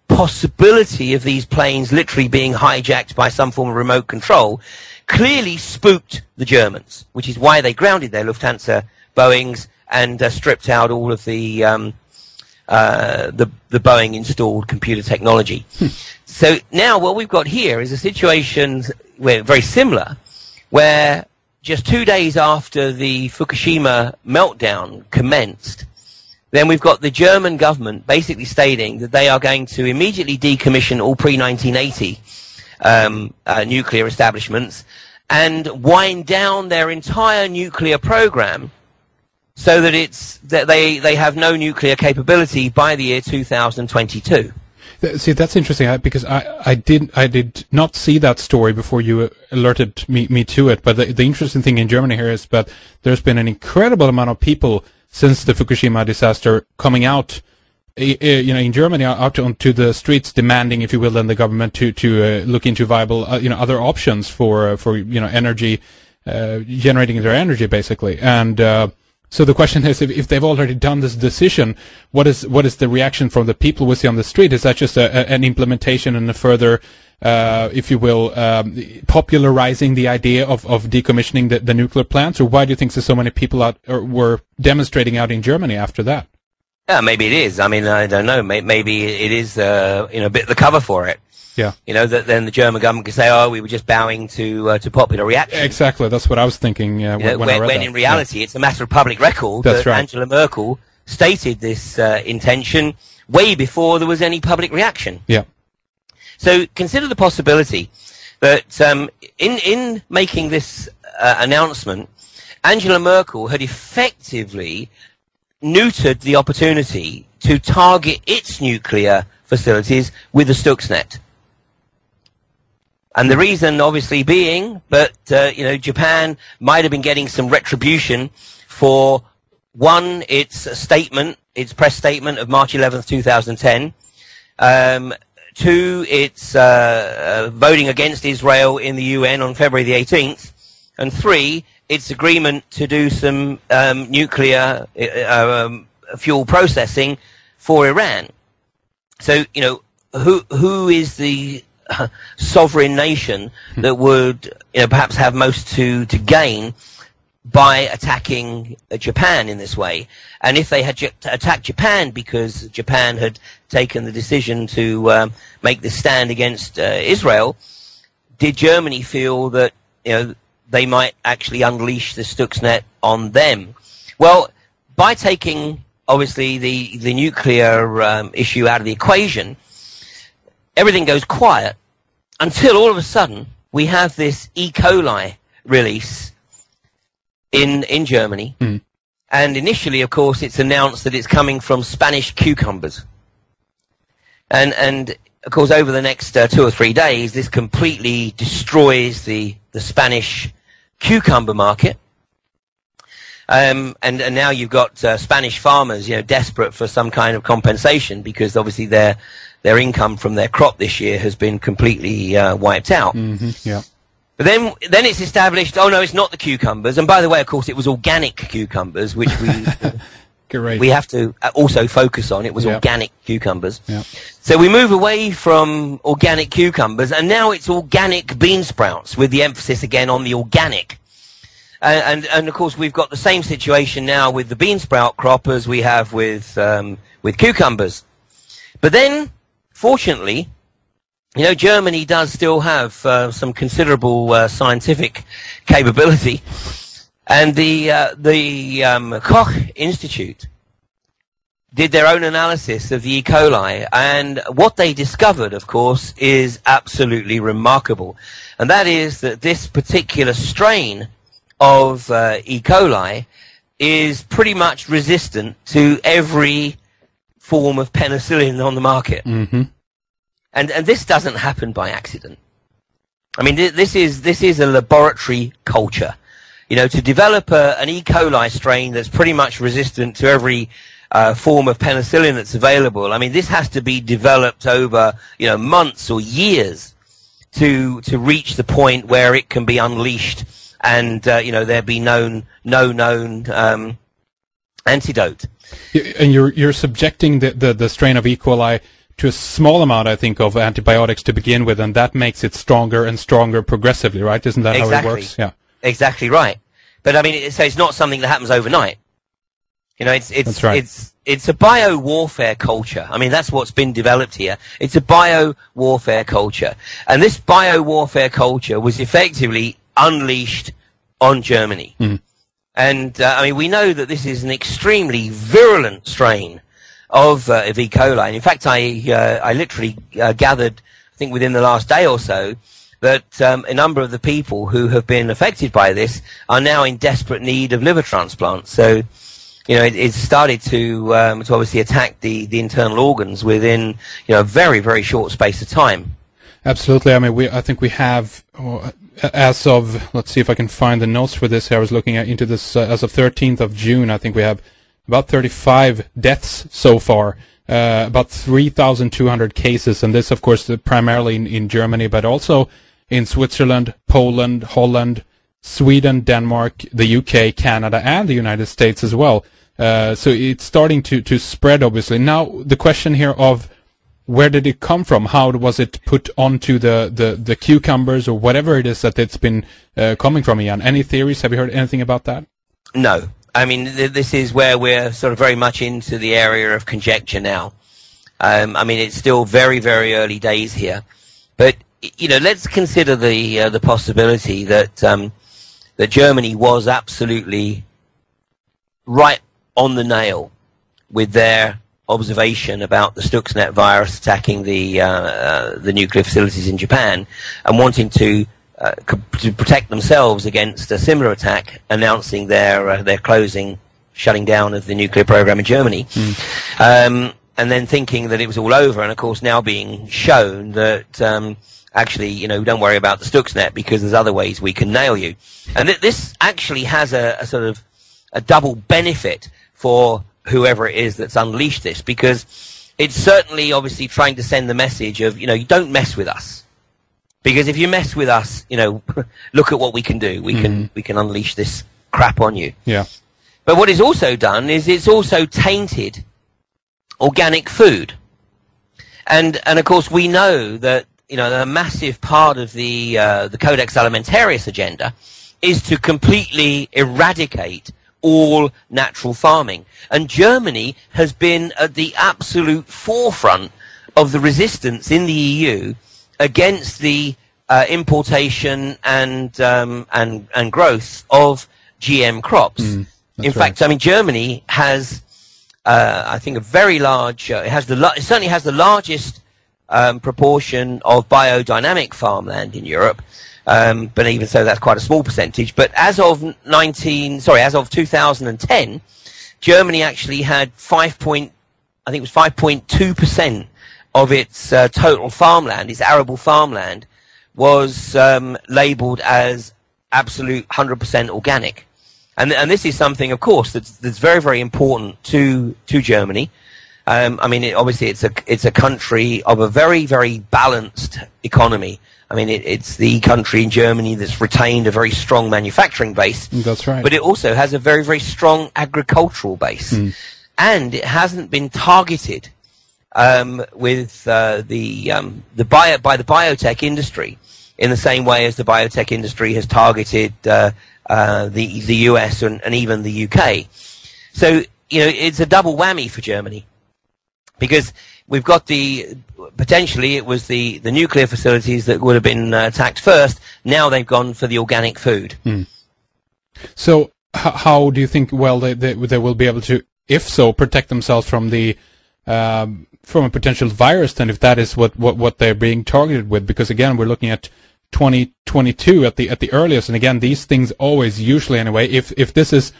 possibility of these planes literally being hijacked by some form of remote control clearly spooked the Germans, which is why they grounded their Lufthansa Boeings and stripped out all of the Boeing installed computer technology. So now what we've got here is a situation where very similar, where just 2 days after the Fukushima meltdown commenced, then we've got the German government basically stating that they are going to immediately decommission all pre-1980 nuclear establishments and wind down their entire nuclear program so that they have no nuclear capability by the year 2022. See, that's interesting because I did not see that story before you alerted me to it. But the interesting thing in Germany here is that there's been an incredible amount of people since the Fukushima disaster coming out, in Germany, out onto the streets, demanding, if you will, then the government to look into viable, other options for energy, generating their energy, basically. And so the question is, if they've already done this decision, what is the reaction from the people we see on the street? Is that just an implementation and a further, if you will, popularizing the idea of decommissioning the nuclear plants? Or why do you think there's so many people were demonstrating out in Germany after that? Yeah, maybe it is. I mean, I don't know. Maybe it is, a bit of the cover for it. Yeah. That then the German government could say, "Oh, we were just bowing to popular reaction." Exactly. That's what I was thinking when I read that. When in reality, it's a matter of public record that right. Angela Merkel stated this intention way before there was any public reaction. Yeah. So consider the possibility that in making this announcement, Angela Merkel had effectively neutered the opportunity to target its nuclear facilities with the Stuxnet. And the reason obviously being that, Japan might have been getting some retribution for, one, its press statement of March 11th, 2010, two, its voting against Israel in the UN on February the 18th, and three, its agreement to do some nuclear fuel processing for Iran. So, who is the sovereign nation that would perhaps have most to gain by attacking Japan in this way? And if they had attacked Japan because Japan had taken the decision to make this stand against Israel, did Germany feel that they might actually unleash the Stuxnet on them? Well, by taking obviously the nuclear issue out of the equation, everything goes quiet until all of a sudden we have this E.coli release in Germany. Mm. And initially, of course, it's announced that it's coming from Spanish cucumbers. And of course, over the next 2 or 3 days, this completely destroys the Spanish cucumber market. And now you've got Spanish farmers, desperate for some kind of compensation because obviously their income from their crop this year has been completely wiped out. Mm-hmm, yeah. But then it's established, oh no, it's not the cucumbers. And by the way, of course, it was organic cucumbers, which we have to also focus on. It was organic cucumbers. Yeah. So we move away from organic cucumbers, and now it's organic bean sprouts, with the emphasis again on the organic. And of course, we've got the same situation now with the bean sprout crop as we have with cucumbers. But then, fortunately, Germany does still have some considerable scientific capability, and the Koch Institute did their own analysis of the E.coli, and what they discovered, of course, is absolutely remarkable, and that is that this particular strain of E.coli is pretty much resistant to every form of penicillin on the market. Mm-hmm. And this doesn't happen by accident. I mean, this is a laboratory culture. To develop an E. coli strain that's pretty much resistant to every form of penicillin that's available. I mean, this has to be developed over months or years to reach the point where it can be unleashed and there be no known antidote. And you're subjecting the strain of E. coli to a small amount, I think, of antibiotics to begin with, and that makes it stronger and stronger progressively, right? Isn't that how it works? Yeah. Exactly right. But I mean, so it's not something that happens overnight. You know, That's right. it's a bio-warfare culture. I mean, that's what's been developed here. It's a bio-warfare culture. And this bio-warfare culture was effectively unleashed on Germany. Mm. And, I mean, we know that this is an extremely virulent strain of E. coli. And in fact, I literally gathered, I think within the last day or so, that a number of the people who have been affected by this are now in desperate need of liver transplants. So, you know, it's started to obviously attack the internal organs within, you know, a very, very short space of time. Absolutely. I mean, I think we have, as of, let's see if I can find the notes for this here. I was looking into this as of 13th of June. I think we have about 35 deaths so far, about 3,200 cases, and this, of course, primarily in Germany, but also in Switzerland, Poland, Holland, Sweden, Denmark, the UK, Canada, and the United States as well. So it's starting to spread, obviously. Now, the question here of where did it come from? How was it put onto the cucumbers or whatever it is that it's been coming from, Ian? Any theories? Have you heard anything about that? No. I mean, this is where we're sort of very much into the area of conjecture now. I mean, it's still very, very early days here. But, you know, let's consider the possibility that that Germany was absolutely right on the nail with their observation about the Stuxnet virus attacking the nuclear facilities in Japan and wanting to protect themselves against a similar attack, announcing their closing, shutting down of the nuclear program in Germany, and then thinking that it was all over, and of course now being shown that actually, you know, don't worry about the Stuxnet because there's other ways we can nail you. And this actually has a sort of a double benefit for whoever it is that's unleashed this, because it's certainly obviously trying to send the message of, you know, you don't mess with us. Because if you mess with us, you know, look at what we can do. We can unleash this crap on you. Yeah. But what it's also done is it's also tainted organic food. And of course we know that, you know, a massive part of the Codex Alimentarius agenda is to completely eradicate all natural farming. And Germany has been at the absolute forefront of the resistance in the EU against the importation and growth of GM crops. In fact, I mean, Germany has, I think, a very large. It certainly has the largest proportion of biodynamic farmland in Europe. But even so, that's quite a small percentage. But as of 2010, Germany actually had 5.2% of its total farmland, its arable farmland, was labelled as absolute 100% organic. And this is something, of course, that's very, very important to Germany. I mean, obviously, it's a country of a very, very balanced economy. I mean, it's the country in Germany that's retained a very strong manufacturing base. That's right. But it also has a very, very strong agricultural base. And it hasn't been targeted with by the biotech industry in the same way as the biotech industry has targeted the US and even the UK. So, you know, it's a double whammy for Germany, because we've got potentially it was the nuclear facilities that would have been attacked first. Now they've gone for the organic food. So how do you think, well, they will be able to, if so, protect themselves from from a potential virus, then, if that is what they're being targeted with? Because again, we're looking at 2022 at the earliest, and again, these things always, usually anyway, if this is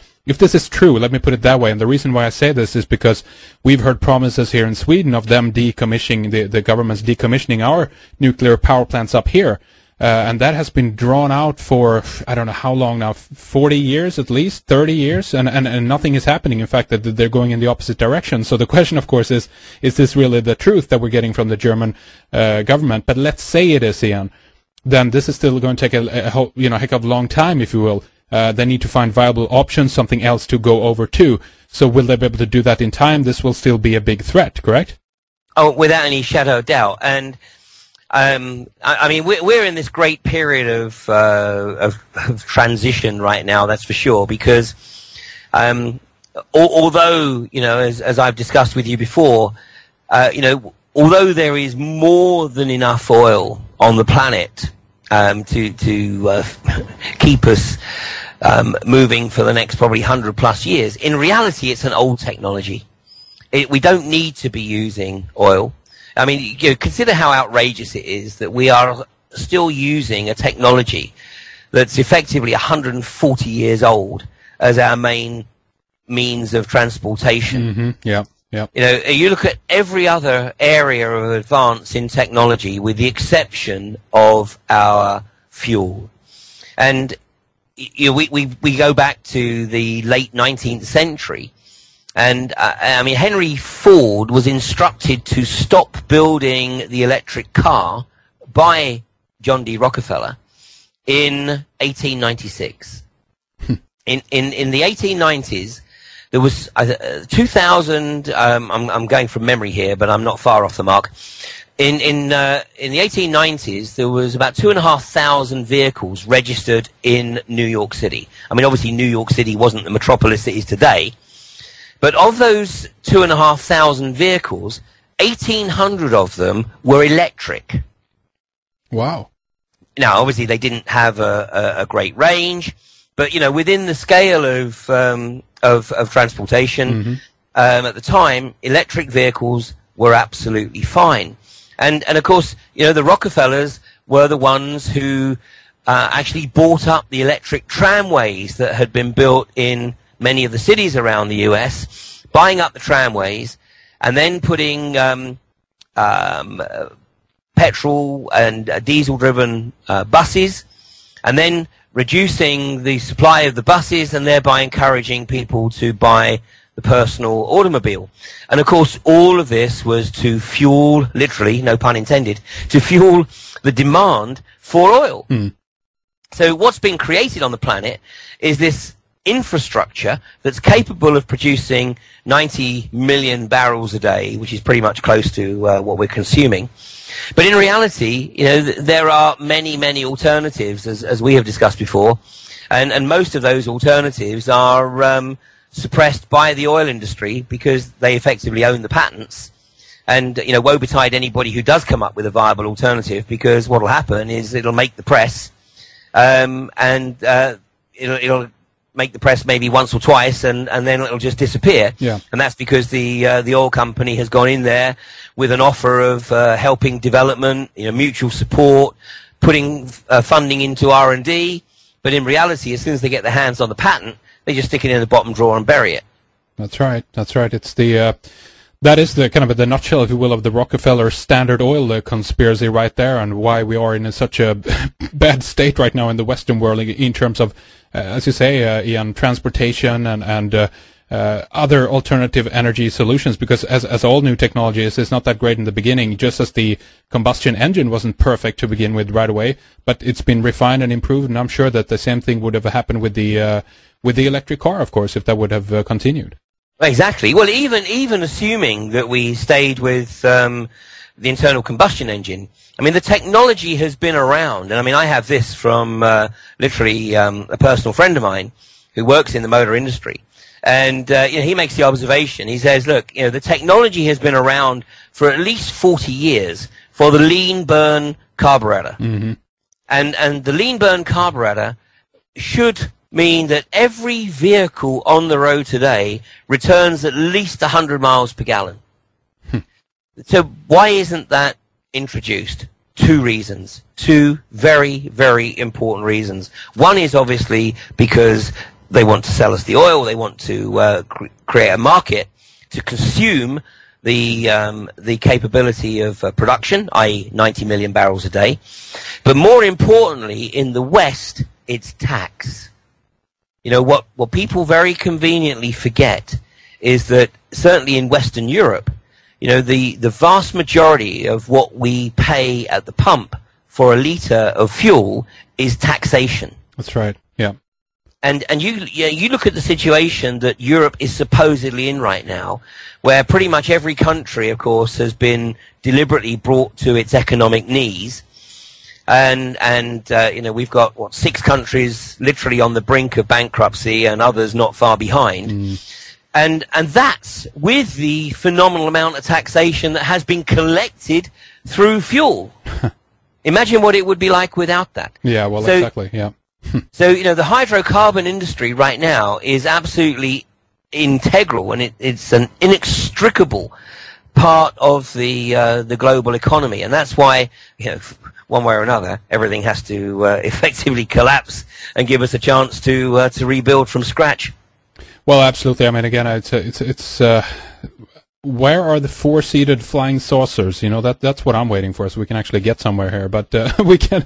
true, let me put it that way. And the reason why I say this is because we've heard promises here in Sweden of them decommissioning, the government's decommissioning our nuclear power plants up here. And that has been drawn out for, I don't know how long now, 40 years at least, 30 years, and nothing is happening. In fact, that they're going in the opposite direction. So the question, of course, is this really the truth that we're getting from the German government? But let's say it is, Ian. Then this is still going to take a whole, heck of a long time, if you will. They need to find viable options, something else to go over to. So will they be able to do that in time? This will still be a big threat, correct? Oh, without any shadow of doubt. And I mean, we're in this great period of transition right now. That's for sure. Because although, you know, as I've discussed with you before, you know, although there is more than enough oil on the planet to keep us moving for the next probably 100+ years, in reality, it's an old technology. We don't need to be using oil. I mean, you know, consider how outrageous it is that we are still using a technology that's effectively 140 years old as our main means of transportation. Mm-hmm. Yeah. Yeah. You know, you look at every other area of advance in technology with the exception of our fuel. And you know, we go back to the late 19th century. And, I mean, Henry Ford was instructed to stop building the electric car by John D. Rockefeller in 1896. In the 1890s, there was 2,000, I'm going from memory here, but I'm not far off the mark. In the 1890s, there was about 2,500 vehicles registered in New York City. I mean, obviously, New York City wasn't the metropolis it is today. But of those 2,500 vehicles, 1,800 of them were electric. Wow. Now, obviously, they didn't have a great range, but, you know, within the scale of transportation, mm-hmm. At the time, electric vehicles were absolutely fine. And of course, you know, the Rockefellers were the ones who actually bought up the electric tramways that had been built in many of the cities around the US, buying up the tramways and then putting petrol and diesel-driven buses, and then reducing the supply of the buses and thereby encouraging people to buy the personal automobile. And of course, all of this was to fuel, literally, no pun intended, to fuel the demand for oil. Mm. So what's been created on the planet is this infrastructure that's capable of producing 90 million barrels a day, which is pretty much close to what we're consuming. But in reality, you know, there are many, many alternatives, as we have discussed before, and most of those alternatives are suppressed by the oil industry because they effectively own the patents. And, you know, woe betide anybody who does come up with a viable alternative, because what will happen is it'll make the press, and it'll make the press maybe once or twice, and then it'll just disappear. Yeah. And that's because the oil company has gone in there with an offer of helping development, you know, mutual support, putting funding into R&D. But in reality, as soon as they get their hands on the patent, they just stick it in the bottom drawer and bury it. That's right. That's right. It's the that is the kind of the nutshell, if you will, of the Rockefeller Standard Oil conspiracy right there, and why we are in such a bad state right now in the Western world in terms of, as you say, Ian, transportation and other alternative energy solutions. Because as all new technology is not that great in the beginning, just as the combustion engine wasn't perfect to begin with right away, but it's been refined and improved, and I'm sure that the same thing would have happened with the electric car, of course, if that would have continued. Exactly. Well, even assuming that we stayed with the internal combustion engine, I mean, the technology has been around. And I mean, I have this from literally a personal friend of mine who works in the motor industry. And you know, he makes the observation. He says, look, you know, the technology has been around for at least 40 years for the lean burn carburetor. Mm-hmm. And the lean burn carburetor should mean that every vehicle on the road today returns at least 100 miles per gallon. So why isn't that introduced? Two reasons. Two very, very important reasons. One is obviously because they want to sell us the oil. They want to create a market to consume the capability of production, i.e. 90 million barrels a day. But more importantly, in the West, it's tax. You know, what people very conveniently forget is that certainly in Western Europe, you know, the vast majority of what we pay at the pump for a litre of fuel is taxation. That's right, yeah. And you look at the situation that Europe is supposedly in right now, where pretty much every country, of course, has been deliberately brought to its economic knees. And you know, we've got 6 countries literally on the brink of bankruptcy, and others not far behind. And that's with the phenomenal amount of taxation that has been collected through fuel. Imagine what it would be like without that. Yeah, well, exactly. Yeah. So, you know, the hydrocarbon industry right now is absolutely integral, and it's an inextricable part of the global economy, and that's why, you know, one way or another, everything has to effectively collapse and give us a chance to rebuild from scratch. Well, absolutely. I mean, again, it's where are the 4-seated flying saucers? You know, that's what I'm waiting for, so we can actually get somewhere here. But we can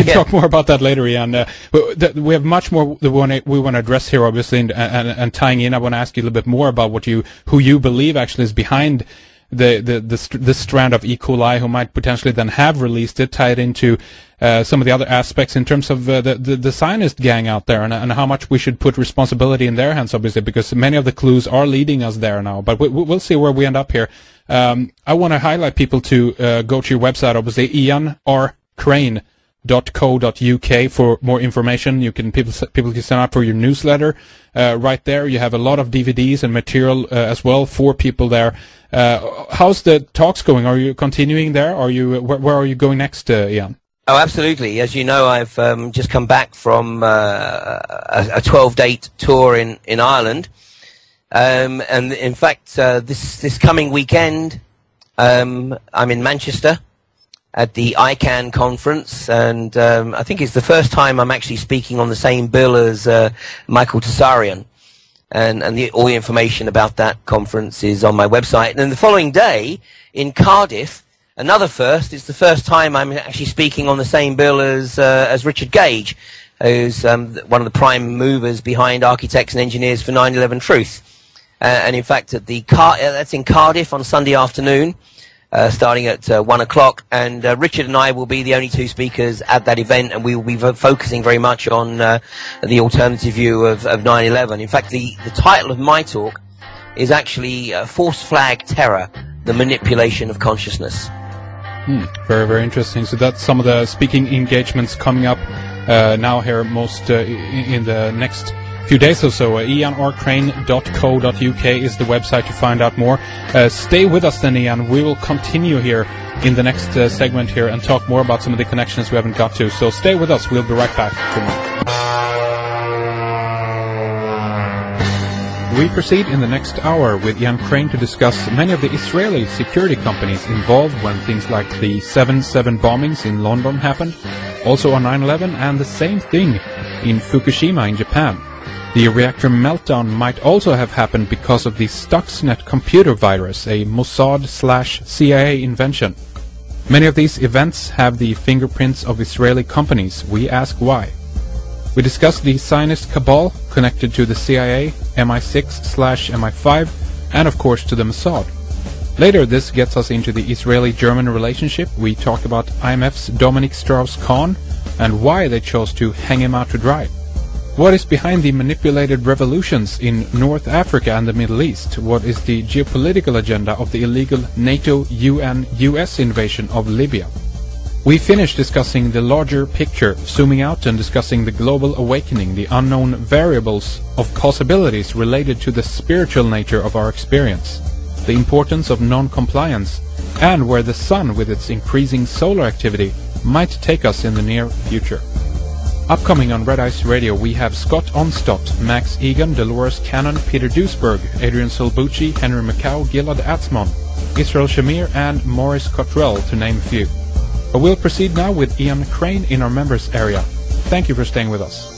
talk more about that later, Ian. We have much more we want to address here, obviously, and tying in. I want to ask you a little bit more about who you believe actually is behind the strand of E.coli, who might potentially then have released it, tied into some of the other aspects in terms of the Zionist gang out there, and how much we should put responsibility in their hands, obviously, because many of the clues are leading us there now. But we'll see where we end up here. I want to highlight people to go to your website, obviously, ianrcrane.co.uk for more information. You can people can sign up for your newsletter right there. You have a lot of DVDs and material as well for people there. How's the talks going? Are you continuing there? Where are you going next, Ian? Oh, absolutely. As you know, I've just come back from a 12-date tour in Ireland, and in fact, this coming weekend, I'm in Manchester at the ICANN conference, and I think it's the first time I'm actually speaking on the same bill as Michael Tsarian. And all the information about that conference is on my website. And then the following day in Cardiff, another first. It's the first time I'm actually speaking on the same bill as Richard Gage, who's one of the prime movers behind Architects and Engineers for 9/11 Truth. And in fact, that's in Cardiff on Sunday afternoon, starting at 1 o'clock. And Richard and I will be the only 2 speakers at that event, and we will be focusing very much on the alternative view of 9/11. In fact, the title of my talk is actually False Flag Terror, the Manipulation of Consciousness. Very, very interesting. So that's some of the speaking engagements coming up now here most in the next few days or so. ianrcrane.co.uk is the website to find out more. Stay with us then, Ian. We will continue here in the next segment here and talk more about some of the connections we haven't got to. So stay with us. We'll be right back. We proceed in the next hour with Ian Crane to discuss many of the Israeli security companies involved when things like the 7/7 bombings in London happened, also on 9/11, and the same thing in Fukushima in Japan. The reactor meltdown might also have happened because of the Stuxnet computer virus, a Mossad/CIA invention. Many of these events have the fingerprints of Israeli companies. We ask why. We discuss the Zionist cabal connected to the CIA, MI6/MI5, and of course to the Mossad. Later, this gets us into the Israeli-German relationship. We talk about IMF's Dominic Strauss-Kahn and why they chose to hang him out to dry. What is behind the manipulated revolutions in North Africa and the Middle East? What is the geopolitical agenda of the illegal NATO, UN, US invasion of Libya? We finish discussing the larger picture, zooming out and discussing the global awakening, the unknown variables of possibilities related to the spiritual nature of our experience, the importance of non-compliance, and where the sun with its increasing solar activity might take us in the near future. Upcoming on Red Ice Radio, we have Scott Onstott, Max Egan, Dolores Cannon, Peter Duisberg, Adrian Solbucci, Henry Macau, Gilad Atzmon, Israel Shamir, and Maurice Cottrell, to name a few. But we'll proceed now with Ian Crane in our members area. Thank you for staying with us.